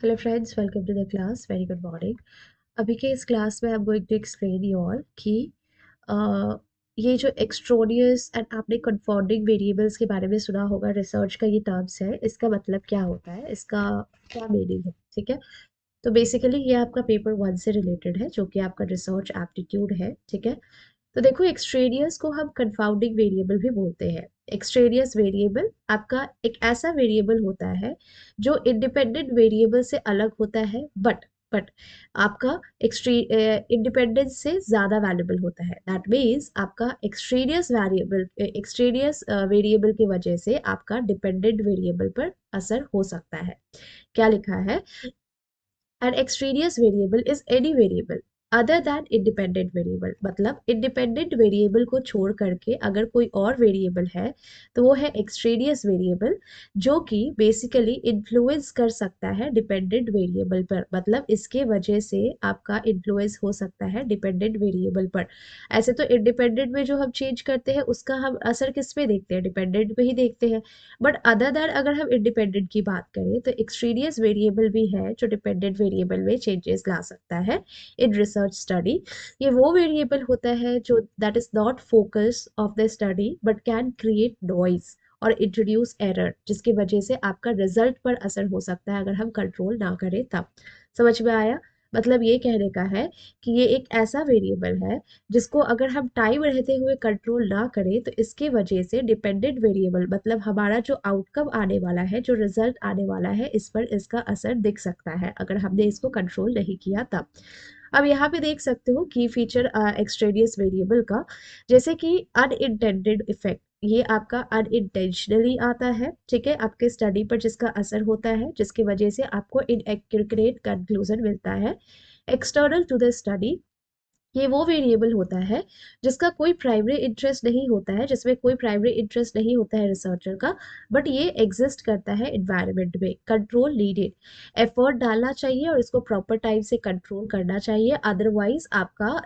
Hello friends, welcome to the class. Very good morning. अभी के इस क्लास में I am going to explain you all कि uh, ये जो एक्सट्रोनियस एंड आपने कंफाउंडिंग वेरिएबल्स के बारे में सुना होगा, रिसर्च का ये टर्म्स है, इसका मतलब क्या होता है, इसका क्या मीनिंग है। ठीक है, तो बेसिकली ये आपका पेपर 1 से रिलेटेड है, जो कि आपका रिसर्च एप्टीट्यूड है। ठीक है, तो देखो, एक्सट्रेनियस को हम कंफाउंडिंग वेरिएबल भी बोलते हैं। एक्सट्रेनियस वेरिएबल आपका एक ऐसा वेरिएबल होता है जो इंडिपेंडेंट वेरिएबल से अलग होता है, बट आपका इंडिपेंडेंस से ज़्यादा वैल्यूबल होता है। दैट मीन्स आपका एक्सट्रेनियस वेरिएबल की वजह से आपका डिपेंडेंट वेरिएबल पर असर हो सकता है। क्या लिखा है? An extraneous variable is any variable other than independent variable। मतलब independent variable को छोड़ करके अगर कोई और variable है तो वो है extraneous variable, जो कि basically influence कर सकता है dependent variable पर। मतलब इसके वजह से आपका influence हो सकता है dependent variable पर। ऐसे तो independent में जो हम change करते हैं उसका हम असर किस पे देखते हैं? dependent पे ही देखते हैं। बट अदर दैन अगर हम इंडिपेंडेंट की बात करें तो एक्सट्रेनियस वेरिएबल भी है जो डिपेंडेंट वेरिएबल में चेंजेस ला सकता है इन रिसर्च स्टडी। ये वो वेरिएबल होता है जो that is not focus of the study but can create noise और इंट्रोड्यूस एरर, जिसकी वजह से आपका रिजल्ट पर असर हो सकता है अगर हम कंट्रोल ना करें तब। समझ में आया? मतलब ये कहने का है कि ये एक ऐसा वेरिएबल है जिसको अगर हम टाइम रहते हुए कंट्रोल ना करें तो इसके वजह से डिपेंडेंट वेरिएबल, मतलब हमारा जो आउटकम आने वाला है, जो रिजल्ट आने वाला है, इस पर इसका असर दिख सकता है अगर हमने इसको कंट्रोल नहीं किया तब। अब यहाँ पे देख सकते हो की फीचर एक्सट्रेनियस वेरिएबल का, जैसे कि अनइंटेंडेड इफेक्ट। ये आपका अनइंटेंशनली आता है, ठीक है, आपके स्टडी पर जिसका असर होता है, जिसकी वजह से आपको इनएक्यूरेट कंक्लूजन मिलता है। एक्सटर्नल टू द स्टडी, ये वो वेरिएबल होता है जिसका कोई प्राइमरी इंटरेस्ट नहीं होता है, जिसमें कोई प्राइमरी इंटरेस्ट नहीं होता है रिसर्चर का, बट ये एग्जिस्ट करता है इन्वायरमेंट में। कंट्रोल नीडेड, एफर्ट डालना चाहिए और इसको प्रॉपर टाइम से कंट्रोल करना चाहिए, अदरवाइज आपका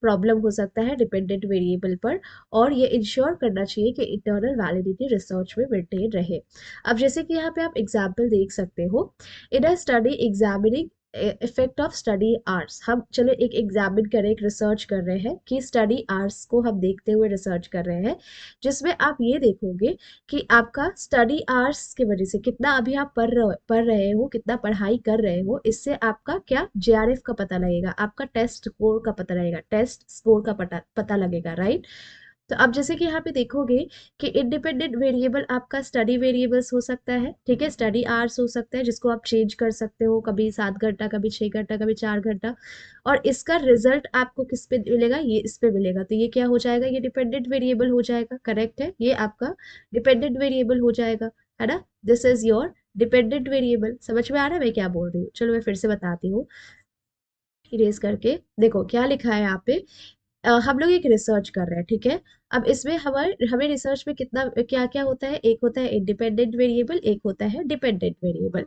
प्रॉब्लम हो सकता है डिपेंडेंट वेरिएबल पर। और ये इंश्योर करना चाहिए कि इंटरनल वैलिडिटी रिसर्च में मेंटेन रहे। अब जैसे कि यहाँ पे आप एग्जाम्पल देख सकते हो, in a study examining effect of study hours. हम चलो एक एग्जामिन करें, एक रिसर्च कर रहे हैं कि स्टडी आवर्स को हम देखते हुए रिसर्च कर रहे हैं, जिसमें आप ये देखोगे कि आपका स्टडी आवर्स की वजह से कितना अभी आप पढ़ रहे हो, कितना पढ़ाई कर रहे हो, इससे आपका क्या जेआरएफ का पता लगेगा, आपका टेस्ट स्कोर का पता लगेगा, टेस्ट स्कोर का पता लगेगा, राइट। तो अब जैसे कि यहाँ पे देखोगे कि इंडिपेंडेंट वेरिएबल आपका स्टडी वेरिएबल्स हो सकता है, ठीक है, स्टडी आवर्स हो सकता है जिसको आप चेंज कर सकते हो, कभी 7 घंटा, कभी 6 घंटा, कभी 4 घंटा। और इसका रिजल्ट आपको किस पे मिलेगा? ये इस पे मिलेगा, तो ये क्या हो जाएगा? ये डिपेंडेंट वेरिएबल हो जाएगा। करेक्ट है, ये आपका डिपेंडेंट वेरिएबल हो जाएगा, है ना। This is your dependent variable. समझ में आ रहा है मैं क्या बोल रही हूँ? चलो मैं फिर से बताती हूँ, इरेज करके। देखो क्या लिखा है यहाँ पे। हम लोग एक रिसर्च कर रहे हैं, ठीक है। अब इसमें हमारे हमें रिसर्च में कितना क्या क्या होता है? एक होता है इंडिपेंडेंट वेरिएबल, एक होता है डिपेंडेंट वेरिएबल।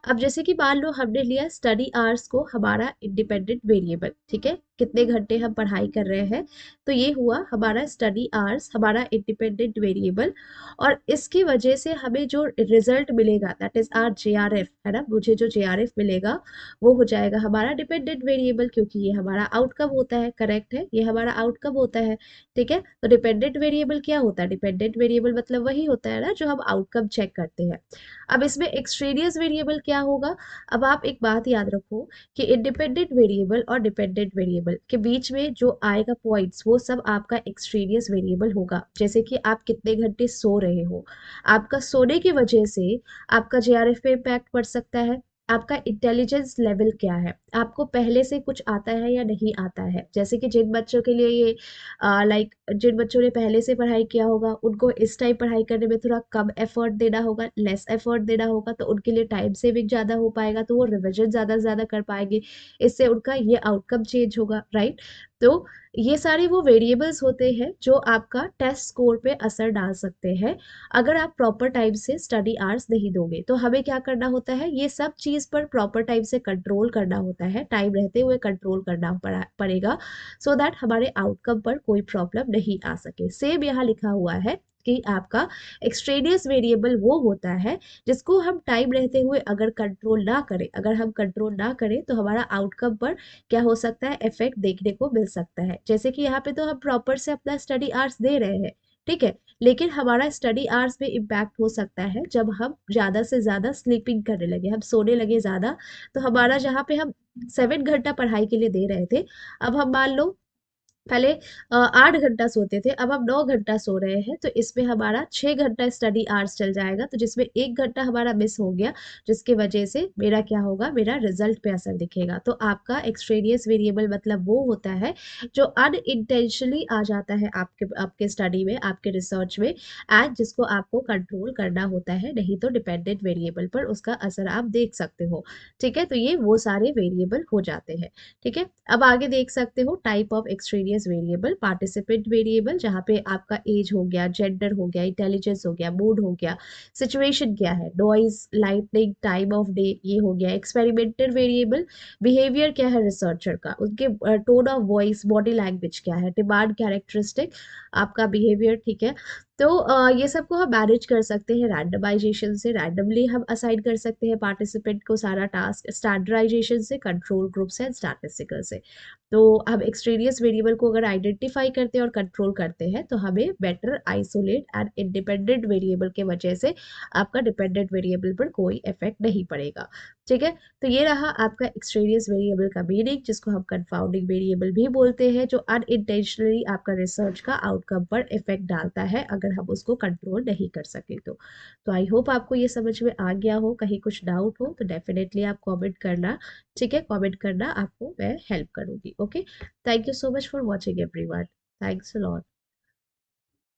अब जैसे कि मान लो हमने लिया स्टडी आवर्स को हमारा इंडिपेंडेंट वेरिएबल, ठीक है, कितने घंटे हम पढ़ाई कर रहे हैं, तो ये हुआ हमारा स्टडी आवर्स, हमारा इंडिपेंडेंट वेरिएबल। और इसकी वजह से हमें जो रिजल्ट मिलेगा दैट इज आर जेआरएफ, है ना, मुझे जो जेआरएफ मिलेगा वो हो जाएगा हमारा डिपेंडेंट वेरिएबल, क्योंकि ये हमारा आउटकम होता है। करेक्ट है, ये हमारा आउटकम होता है, ठीक है। तो डिपेंडेंट वेरिएबल क्या होता है? डिपेंडेंट वेरिएबल मतलब वही होता है ना जो हम आउटकम चेक करते हैं। अब इसमें एक्सट्रेनियस वेरिएबल क्या होगा? अब आप एक बात याद रखो कि इंडिपेंडेंट वेरिएबल और डिपेंडेंट वेरिएबल के बीच में जो आएगा पॉइंट्स, वो सब आपका एक्सट्रेनियस वेरिएबल होगा। जैसे कि आप कितने घंटे सो रहे हो, आपका सोने की वजह से आपका जेआरएफ पे इम्पैक्ट पड़ सकता है। आपका इंटेलिजेंस लेवल क्या है, आपको पहले से कुछ आता है या नहीं आता है। जैसे कि जिन बच्चों के लिए ये लाइक जिन बच्चों ने पहले से पढ़ाई किया होगा, उनको इस टाइम पढ़ाई करने में थोड़ा कम एफर्ट देना होगा, लेस एफर्ट देना होगा, तो उनके लिए टाइम सेविंग ज़्यादा हो पाएगा, तो वो रिविजन ज़्यादा से ज़्यादा कर पाएंगे। इससे उनका ये आउटकम चेंज होगा, राइट। तो ये सारे वो वेरिएबल्स होते हैं जो आपका टेस्ट स्कोर पे असर डाल सकते हैं अगर आप प्रॉपर टाइम से स्टडी आवर्स नहीं दोगे। तो हमें क्या करना होता है? ये सब चीज़ पर प्रॉपर टाइम से कंट्रोल करना होता है, टाइम रहते हुए कंट्रोल करना पड़ेगा, सो दैट हमारे आउटकम पर कोई प्रॉब्लम नहीं आ सके। सेम यहाँ लिखा हुआ है कि आपका एक्सट्रेनियस वेरिएबल वो होता है जिसको हम टाइम रहते हुए अगर कंट्रोल ना करें, अगर हम कंट्रोल ना करें तो हमारा आउटकम पर क्या हो सकता है, इफेक्ट देखने को मिल सकता है। जैसे कि यहाँ पे तो हम प्रॉपर से अपना स्टडी आवर्स दे रहे हैं, ठीक है, लेकिन हमारा स्टडी आवर्स में इम्पैक्ट हो सकता है जब हम ज़्यादा से ज़्यादा स्लीपिंग करने लगे, हम सोने लगे ज़्यादा। तो हमारा जहाँ पे हम 7 घंटा पढ़ाई के लिए दे रहे थे, अब हम मान लो पहले 8 घंटा सोते थे, अब हम 9 घंटा सो रहे हैं, तो इसमें हमारा 6 घंटा स्टडी आवर्स चल जाएगा, तो जिसमें 1 घंटा हमारा मिस हो गया, जिसकी वजह से मेरा क्या होगा, मेरा रिजल्ट पे असर दिखेगा। तो आपका एक्सट्रेनियस वेरिएबल मतलब वो होता है जो अनइंटेंशनली आ जाता है आपके आपके स्टडी में, आपके रिसर्च में, एंड जिसको आपको कंट्रोल करना होता है, नहीं तो डिपेंडेंट वेरिएबल पर उसका असर आप देख सकते हो। ठीक है, तो ये वो सारे वेरिएबल हो जाते हैं। ठीक है, अब आगे देख सकते हो type of extraneous variable, participant variable, जहाँ पे आपका एज हो गया, जेंडर हो गया, इंटेलिजेंस हो गया, मूड हो गया, सिचुएशन क्या है, noise, lightning, time of day, ये हो गया। एक्सपेरिमेंटल वेरिएबल, बिहेवियर क्या है रिसर्चर का, उनके tone of voice, body language क्या है, डिमांड कैरेक्टरिस्टिक, आपका बिहेवियर। ठीक है, तो ये सब को हम मैनेज कर सकते हैं रैंडमाइजेशन से, रैंडमली हम असाइन कर सकते हैं पार्टिसिपेंट को सारा टास्क, स्टैंडर्डाइजेशन से, कंट्रोल ग्रुप से, स्टैटिस्टिकल से। तो हम एक्सट्रेनियस वेरिएबल को अगर आइडेंटिफाई करते हैं और कंट्रोल करते हैं तो हमें better isolate and independent variable के वजह से आपका डिपेंडेंट वेरिएबल पर कोई इफेक्ट नहीं पड़ेगा। ठीक है, तो ये रहा आपका एक्सट्रेनियस वेरिएबल का मीनिंग, जिसको हम कंफाउंडिंग वेरिएबल भी बोलते हैं, जो अनइंटेंशनली आपका रिसर्च का आउटकम पर इफेक्ट डालता है अगर हम उसको कंट्रोल नहीं कर सके तो आई होप आपको ये समझ में आ गया हो। कहीं कुछ डाउट हो तो डेफिनेटली आप कमेंट करना। ठीक है, कमेंट करना, आपको मैं हेल्प करूंगी। Okay, thank you so much for watching everyone. Thanks a lot.